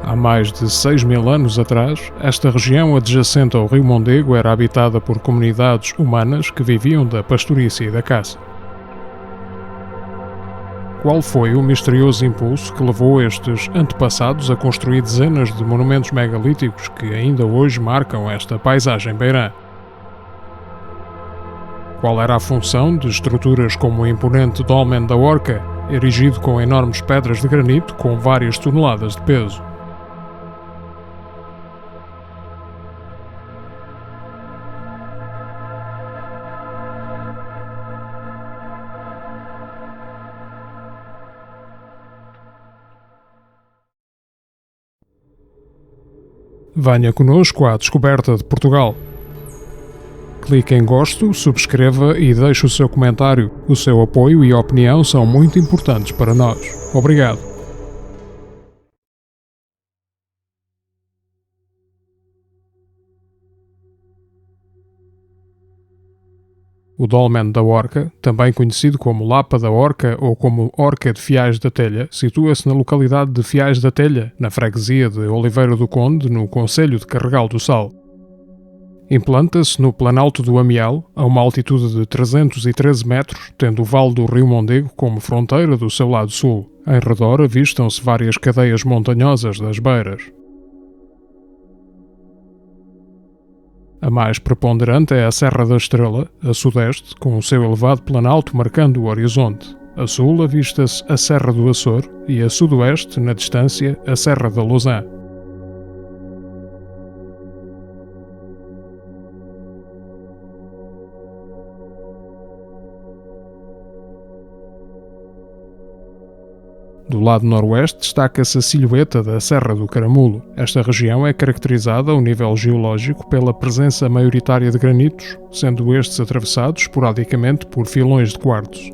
Há mais de 6.000 anos atrás, esta região adjacente ao rio Mondego era habitada por comunidades humanas que viviam da pastorícia e da caça. Qual foi o misterioso impulso que levou estes antepassados a construir dezenas de monumentos megalíticos que ainda hoje marcam esta paisagem beirã? Qual era a função de estruturas como o imponente Dolmen da Orca, erigido com enormes pedras de granito com várias toneladas de peso? Venha conosco à descoberta de Portugal. Clique em gosto, subscreva e deixe o seu comentário. O seu apoio e opinião são muito importantes para nós. Obrigado. O Dolmen da Orca, também conhecido como Lapa da Orca ou como Orca de Fiais da Telha, situa-se na localidade de Fiais da Telha, na freguesia de Oliveira do Conde, no concelho de Carregal do Sal. Implanta-se no Planalto do Amial, a uma altitude de 313 metros, tendo o vale do rio Mondego como fronteira do seu lado sul. Em redor avistam-se várias cadeias montanhosas das beiras. A mais preponderante é a Serra da Estrela, a sudeste, com o seu elevado planalto marcando o horizonte. A sul avista-se a Serra do Açor e a sudoeste, na distância, a Serra da Lousã. Do lado noroeste destaca-se a silhueta da Serra do Caramulo. Esta região é caracterizada ao nível geológico pela presença maioritária de granitos, sendo estes atravessados esporadicamente por filões de quartos.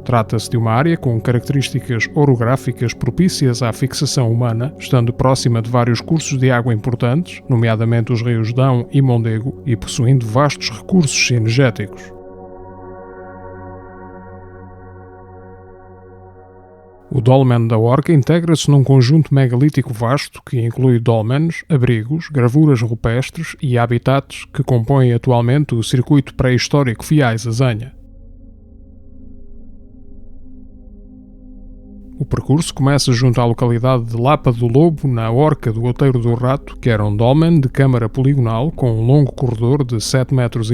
Trata-se de uma área com características orográficas propícias à fixação humana, estando próxima de vários cursos de água importantes, nomeadamente os rios Dão e Mondego, e possuindo vastos recursos cinegéticos. O Dolmen da Orca integra-se num conjunto megalítico vasto que inclui dólmenes, abrigos, gravuras rupestres e habitats que compõem atualmente o circuito pré-histórico Fiais-Azanha. O percurso começa junto à localidade de Lapa do Lobo, na Orca do Outeiro do Rato, que era um dolmen de câmara poligonal com um longo corredor de 7,5 metros.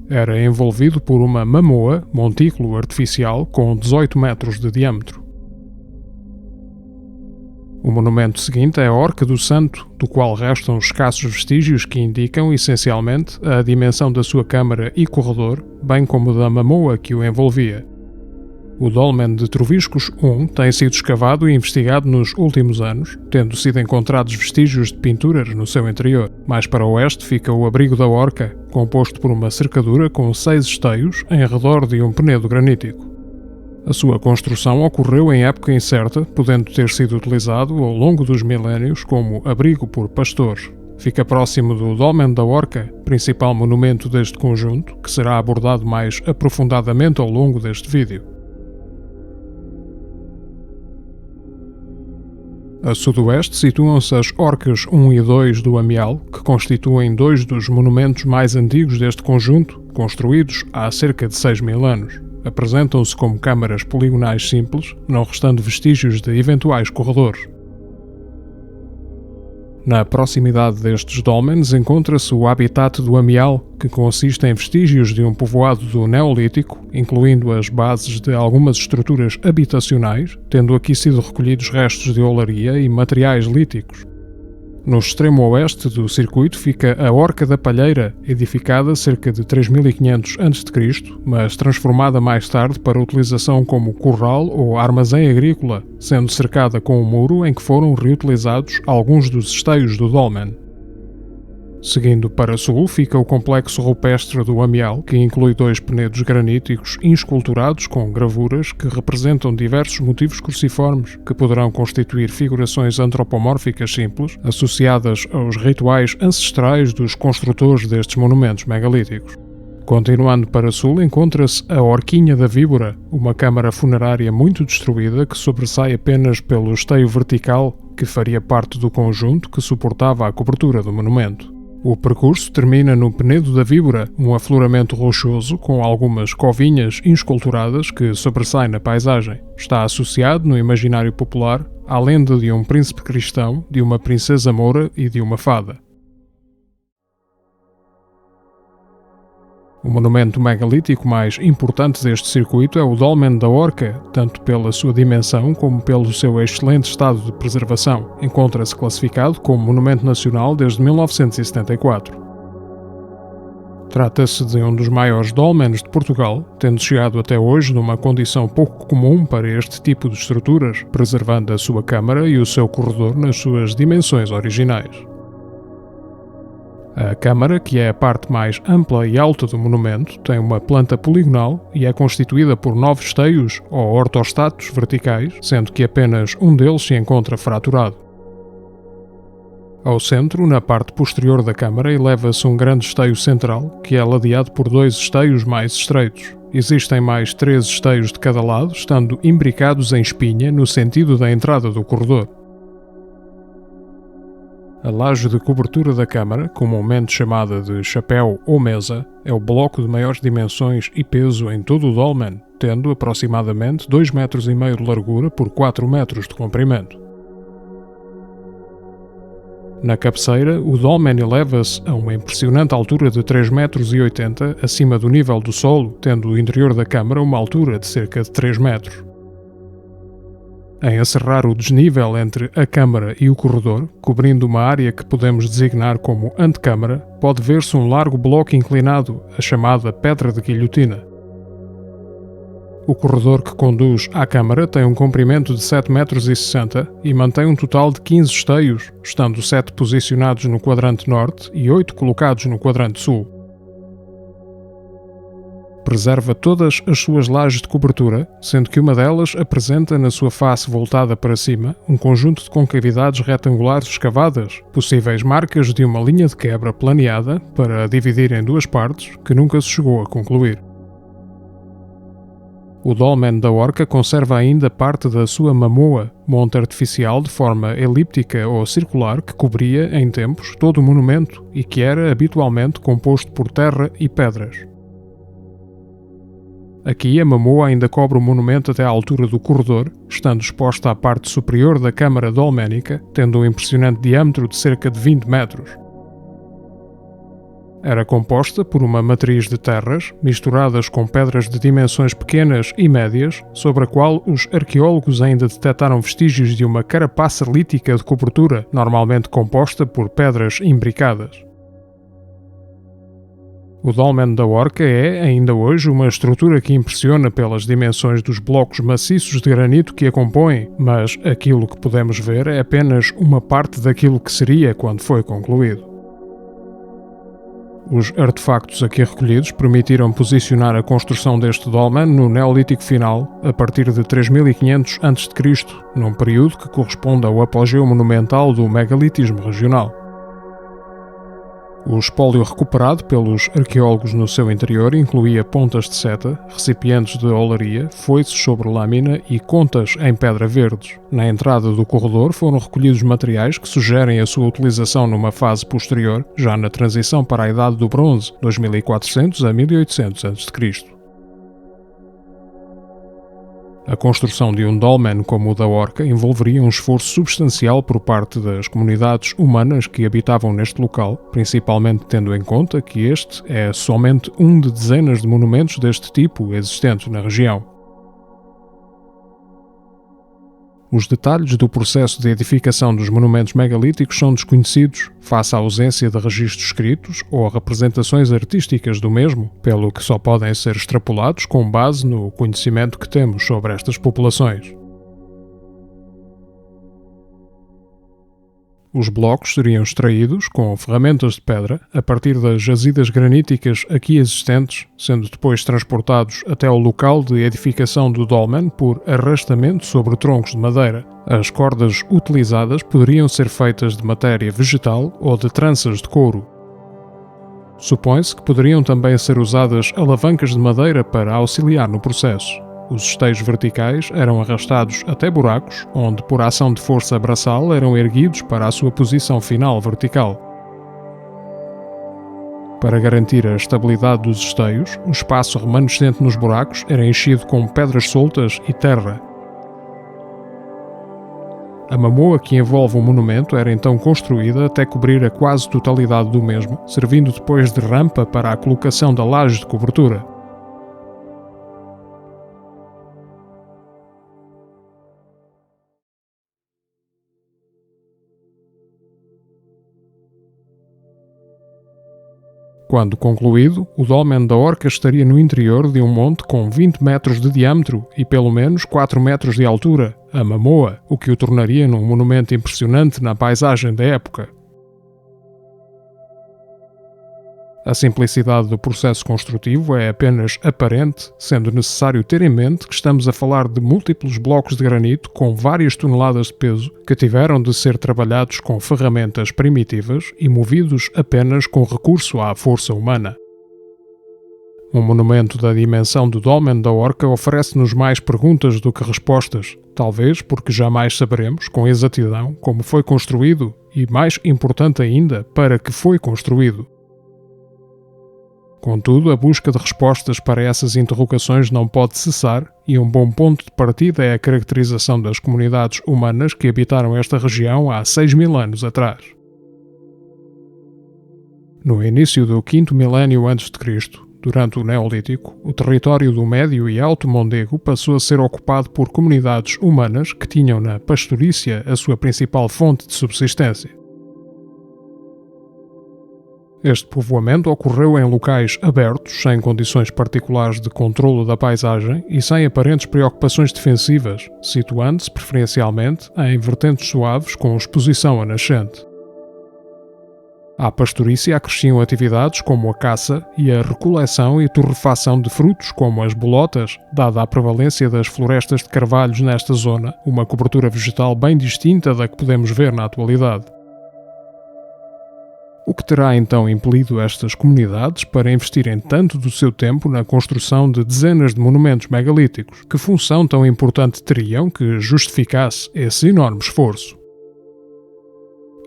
Era envolvido por uma mamoa, montículo artificial, com 18 metros de diâmetro. O monumento seguinte é a Orca do Santo, do qual restam escassos vestígios que indicam, essencialmente, a dimensão da sua câmara e corredor, bem como da mamoa que o envolvia. O Dolmen de Troviscos I tem sido escavado e investigado nos últimos anos, tendo sido encontrados vestígios de pinturas no seu interior. Mais para o oeste fica o Abrigo da Orca, composto por uma cercadura com 6 esteios em redor de um penedo granítico. A sua construção ocorreu em época incerta, podendo ter sido utilizado ao longo dos milénios como abrigo por pastores. Fica próximo do Dolmen da Orca, principal monumento deste conjunto, que será abordado mais aprofundadamente ao longo deste vídeo. A sudoeste situam-se as Orcas 1 e 2 do Amial, que constituem dois dos monumentos mais antigos deste conjunto, construídos há cerca de 6.000 anos. Apresentam-se como câmaras poligonais simples, não restando vestígios de eventuais corredores. Na proximidade destes dólmenes encontra-se o habitat do Amial, que consiste em vestígios de um povoado do Neolítico, incluindo as bases de algumas estruturas habitacionais, tendo aqui sido recolhidos restos de olaria e materiais líticos. No extremo oeste do circuito fica a Orca da Palheira, edificada cerca de 3.500 a.C., mas transformada mais tarde para utilização como curral ou armazém agrícola, sendo cercada com um muro em que foram reutilizados alguns dos esteios do dolmen. Seguindo para sul fica o complexo rupestre do Amial, que inclui 2 penedos graníticos insculturados com gravuras que representam diversos motivos cruciformes que poderão constituir figurações antropomórficas simples associadas aos rituais ancestrais dos construtores destes monumentos megalíticos. Continuando para sul, encontra-se a Horquinha da Víbora, uma câmara funerária muito destruída que sobressai apenas pelo esteio vertical que faria parte do conjunto que suportava a cobertura do monumento. O percurso termina no Penedo da Víbora, um afloramento rochoso com algumas covinhas esculturadas que sobressaem na paisagem. Está associado no imaginário popular à lenda de um príncipe cristão, de uma princesa moura e de uma fada. O monumento megalítico mais importante deste circuito é o Dolmen da Horca, tanto pela sua dimensão como pelo seu excelente estado de preservação. Encontra-se classificado como Monumento Nacional desde 1974. Trata-se de um dos maiores dolmens de Portugal, tendo chegado até hoje numa condição pouco comum para este tipo de estruturas, preservando a sua câmara e o seu corredor nas suas dimensões originais. A câmara, que é a parte mais ampla e alta do monumento, tem uma planta poligonal e é constituída por 9 esteios ou ortostatos verticais, sendo que apenas um deles se encontra fraturado. Ao centro, na parte posterior da câmara, eleva-se um grande esteio central, que é ladeado por 2 esteios mais estreitos. Existem mais 3 esteios de cada lado, estando imbricados em espinha no sentido da entrada do corredor. A laje de cobertura da câmara, comumente chamada de chapéu ou mesa, é o bloco de maiores dimensões e peso em todo o dolmen, tendo aproximadamente 2,5 metros de largura por 4 metros de comprimento. Na cabeceira, o dolmen eleva-se a uma impressionante altura de 3,80 metros acima do nível do solo, tendo o interior da câmara uma altura de cerca de 3 metros. Em encerrar o desnível entre a câmara e o corredor, cobrindo uma área que podemos designar como antecâmara, pode ver-se um largo bloco inclinado, a chamada Pedra de Guilhotina. O corredor que conduz à câmara tem um comprimento de 7,60 metros e mantém um total de 15 esteios, estando 7 posicionados no quadrante norte e 8 colocados no quadrante sul. Preserva todas as suas lajes de cobertura, sendo que uma delas apresenta na sua face voltada para cima um conjunto de concavidades retangulares escavadas, possíveis marcas de uma linha de quebra planeada para a dividir em 2 partes, que nunca se chegou a concluir. O Dolmen da Horca conserva ainda parte da sua mamoa, monte artificial de forma elíptica ou circular que cobria, em tempos, todo o monumento e que era habitualmente composto por terra e pedras. Aqui a mamoa ainda cobre o monumento até à altura do corredor, estando exposta à parte superior da câmara dolménica, tendo um impressionante diâmetro de cerca de 20 metros. Era composta por uma matriz de terras, misturadas com pedras de dimensões pequenas e médias, sobre a qual os arqueólogos ainda detectaram vestígios de uma carapaça lítica de cobertura, normalmente composta por pedras imbricadas. O Dolmen da Horca é, ainda hoje, uma estrutura que impressiona pelas dimensões dos blocos maciços de granito que a compõem, mas aquilo que podemos ver é apenas uma parte daquilo que seria quando foi concluído. Os artefactos aqui recolhidos permitiram posicionar a construção deste dolmen no Neolítico final, a partir de 3500 a.C., num período que corresponde ao apogeu monumental do megalitismo regional. O espólio recuperado pelos arqueólogos no seu interior incluía pontas de seta, recipientes de olaria, foices sobre lâmina e contas em pedra verdes. Na entrada do corredor foram recolhidos materiais que sugerem a sua utilização numa fase posterior, já na transição para a Idade do Bronze, 2400 a 1800 a.C. A construção de um dolmen como o da Horca envolveria um esforço substancial por parte das comunidades humanas que habitavam neste local, principalmente tendo em conta que este é somente um de dezenas de monumentos deste tipo existentes na região. Os detalhes do processo de edificação dos monumentos megalíticos são desconhecidos, face à ausência de registros escritos ou representações artísticas do mesmo, pelo que só podem ser extrapolados com base no conhecimento que temos sobre estas populações. Os blocos seriam extraídos com ferramentas de pedra a partir das jazidas graníticas aqui existentes, sendo depois transportados até ao local de edificação do dolmen por arrastamento sobre troncos de madeira. As cordas utilizadas poderiam ser feitas de matéria vegetal ou de tranças de couro. Supõe-se que poderiam também ser usadas alavancas de madeira para auxiliar no processo. Os esteios verticais eram arrastados até buracos, onde, por ação de força braçal, eram erguidos para a sua posição final vertical. Para garantir a estabilidade dos esteios, o espaço remanescente nos buracos era enchido com pedras soltas e terra. A mamoa que envolve o monumento era então construída até cobrir a quase totalidade do mesmo, servindo depois de rampa para a colocação da laje de cobertura. Quando concluído, o dolmen da Orca estaria no interior de um monte com 20 metros de diâmetro e pelo menos 4 metros de altura, a Mamoa, o que o tornaria num monumento impressionante na paisagem da época. A simplicidade do processo construtivo é apenas aparente, sendo necessário ter em mente que estamos a falar de múltiplos blocos de granito com várias toneladas de peso que tiveram de ser trabalhados com ferramentas primitivas e movidos apenas com recurso à força humana. Um monumento da dimensão do Dolmen da Orca oferece-nos mais perguntas do que respostas, talvez porque jamais saberemos com exatidão como foi construído e, mais importante ainda, para que foi construído. Contudo, a busca de respostas para essas interrogações não pode cessar, e um bom ponto de partida é a caracterização das comunidades humanas que habitaram esta região há 6.000 anos atrás. No início do 5º milénio a.C., durante o Neolítico, o território do Médio e Alto Mondego passou a ser ocupado por comunidades humanas que tinham na pastorícia a sua principal fonte de subsistência. Este povoamento ocorreu em locais abertos, sem condições particulares de controlo da paisagem e sem aparentes preocupações defensivas, situando-se preferencialmente em vertentes suaves com exposição a nascente. À pastorícia acresciam atividades como a caça e a recoleção e torrefação de frutos como as bolotas, dada a prevalência das florestas de carvalhos nesta zona, uma cobertura vegetal bem distinta da que podemos ver na atualidade. O que terá então impelido estas comunidades para investirem tanto do seu tempo na construção de dezenas de monumentos megalíticos? Que função tão importante teriam que justificasse esse enorme esforço?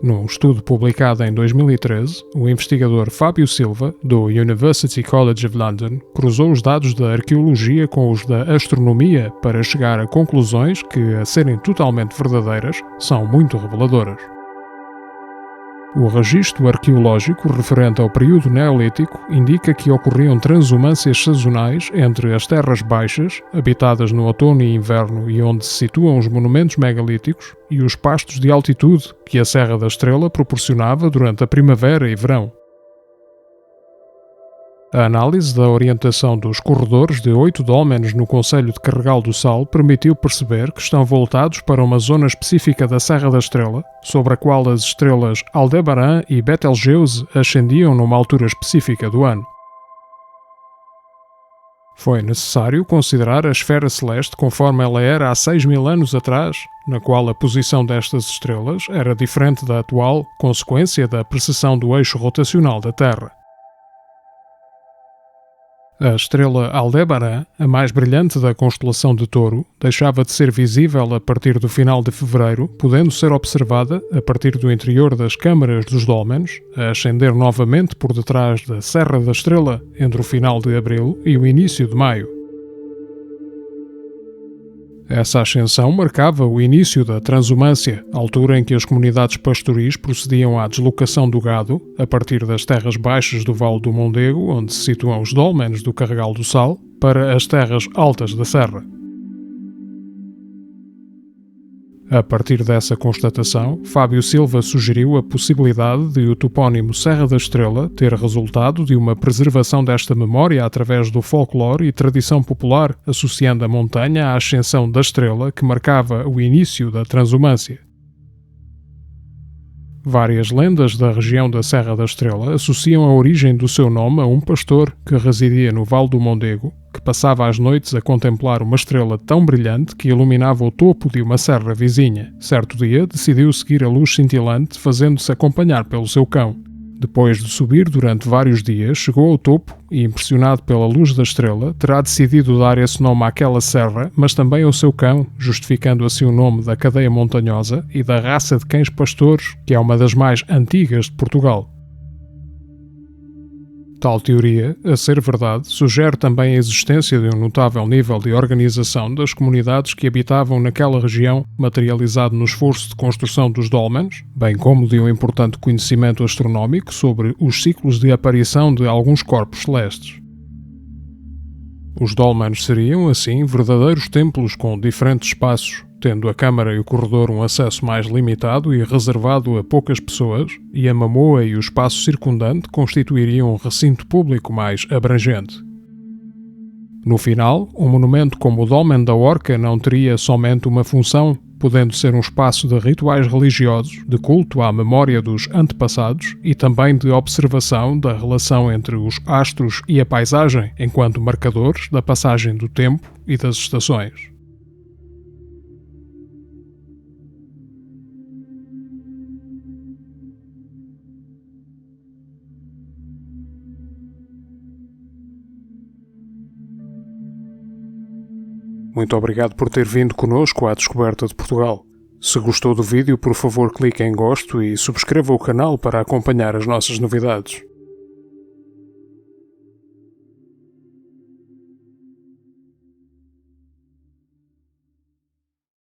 Num estudo publicado em 2013, o investigador Fábio Silva, do University College of London, cruzou os dados da arqueologia com os da astronomia para chegar a conclusões que, a serem totalmente verdadeiras, são muito reveladoras. O registro arqueológico referente ao período neolítico indica que ocorriam transumâncias sazonais entre as terras baixas, habitadas no outono e inverno e onde se situam os monumentos megalíticos, e os pastos de altitude que a Serra da Estrela proporcionava durante a primavera e verão. A análise da orientação dos corredores de 8 dólmenes no concelho de Carregal do Sal permitiu perceber que estão voltados para uma zona específica da Serra da Estrela, sobre a qual as estrelas Aldebaran e Betelgeuse ascendiam numa altura específica do ano. Foi necessário considerar a esfera celeste conforme ela era há 6.000 anos atrás, na qual a posição destas estrelas era diferente da atual, consequência da precessão do eixo rotacional da Terra. A estrela Aldebaran, a mais brilhante da constelação de Touro, deixava de ser visível a partir do final de fevereiro, podendo ser observada, a partir do interior das câmaras dos dólmenes, a ascender novamente por detrás da Serra da Estrela entre o final de abril e o início de maio. Essa ascensão marcava o início da transumância, altura em que as comunidades pastoris procediam à deslocação do gado, a partir das terras baixas do Vale do Mondego, onde se situam os dólmenes do Carregal do Sal, para as terras altas da serra. A partir dessa constatação, Fábio Silva sugeriu a possibilidade de o topónimo Serra da Estrela ter resultado de uma preservação desta memória através do folclore e tradição popular, associando a montanha à ascensão da estrela que marcava o início da transumância. Várias lendas da região da Serra da Estrela associam a origem do seu nome a um pastor que residia no Vale do Mondego, que passava as noites a contemplar uma estrela tão brilhante que iluminava o topo de uma serra vizinha. Certo dia, decidiu seguir a luz cintilante, fazendo-se acompanhar pelo seu cão. Depois de subir durante vários dias, chegou ao topo e, impressionado pela luz da estrela, terá decidido dar esse nome àquela serra, mas também ao seu cão, justificando assim o nome da cadeia montanhosa e da raça de cães pastores, que é uma das mais antigas de Portugal. Tal teoria, a ser verdade, sugere também a existência de um notável nível de organização das comunidades que habitavam naquela região, materializado no esforço de construção dos dólmenes, bem como de um importante conhecimento astronómico sobre os ciclos de aparição de alguns corpos celestes. Os dólmenes seriam, assim, verdadeiros templos com diferentes espaços, tendo a câmara e o corredor um acesso mais limitado e reservado a poucas pessoas, e a mamoa e o espaço circundante constituiriam um recinto público mais abrangente. No final, um monumento como o Dolmen da Orca não teria somente uma função, podendo ser um espaço de rituais religiosos, de culto à memória dos antepassados e também de observação da relação entre os astros e a paisagem, enquanto marcadores da passagem do tempo e das estações. Muito obrigado por ter vindo connosco à descoberta de Portugal. Se gostou do vídeo, por favor clique em gosto e subscreva o canal para acompanhar as nossas novidades.